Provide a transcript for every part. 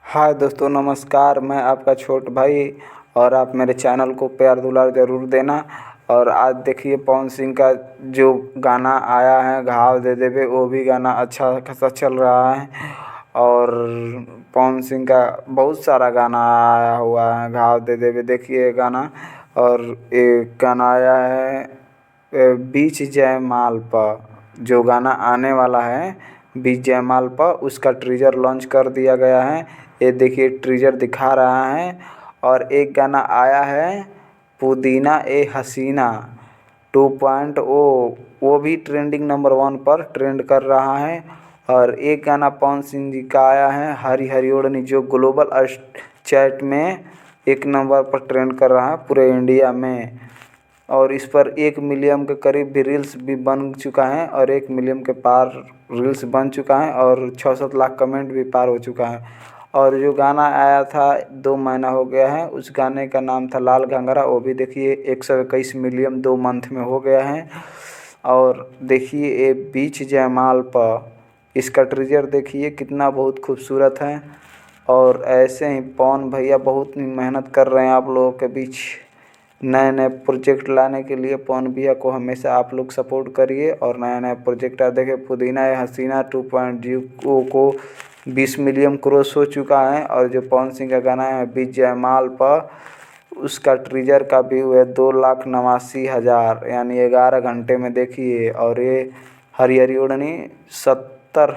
हाय दोस्तों, नमस्कार। मैं आपका छोट भाई और आप मेरे चैनल को प्यार दुलार ज़रूर देना। और आज देखिए पवन सिंह का जो गाना आया है घाव दे देवे, वो भी गाना अच्छा खासा चल रहा है। और पवन सिंह का बहुत सारा गाना आया हुआ है, घाव दे देवे देखिए ये गाना। और एक गाना आया है बीच जयमाल पर, जो गाना आने वाला है बीच जयमाल पर, उसका टीज़र लॉन्च कर दिया गया है। ये देखिए टीज़र दिखा रहा है। और एक गाना आया है पुदीना ए हसीना 2.0, वो भी ट्रेंडिंग नंबर 1 पर ट्रेंड कर रहा है। और एक गाना पवन सिंह जी का आया है हरी हरी ओढ़नी, जो ग्लोबल चैट में 1 नंबर पर ट्रेंड कर रहा है पूरे इंडिया में। और इस पर 1 मिलियन के करीब भी रील्स भी बन चुका है, और 1 मिलियन के पार रील्स बन चुका है, और 6-7 लाख कमेंट भी पार हो चुका है। और जो गाना आया था 2 महीना हो गया है, उस गाने का नाम था लाल घंघरा, वो भी देखिए 121 मिलियन 2 मंथ में हो गया है। और देखिए ये बीच जयमाल पर, इसका टीज़र देखिए कितना बहुत खूबसूरत है। और ऐसे ही पवन भैया बहुत ही मेहनत कर रहे हैं आप लोगों के बीच नए नए प्रोजेक्ट लाने के लिए। पवन भैया को हमेशा आप लोग सपोर्ट करिए और नया नया प्रोजेक्ट देखें। पुदीना ए हसीना 2.0 को 20 मिलियन क्रॉस हो चुका है। और जो पवन सिंह का गाना है बीच जयमाल पर, उसका टीज़र का व्यू है 2,89,000, यानी 11 घंटे में देखिए। और ये हरी हरी ओढ़नी 70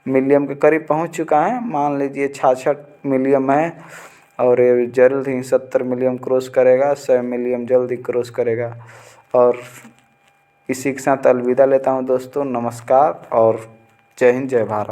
मिलियन के करीब पहुंच चुका है, मान लीजिए 66 मिलियन है। और ये जल्द ही 70 मिलियन क्रॉस करेगा, 100 मिलियन जल्द ही क्रॉस करेगा। और इसी के साथ अलविदा लेता हूँ दोस्तों, नमस्कार और जय हिंद जय भारत।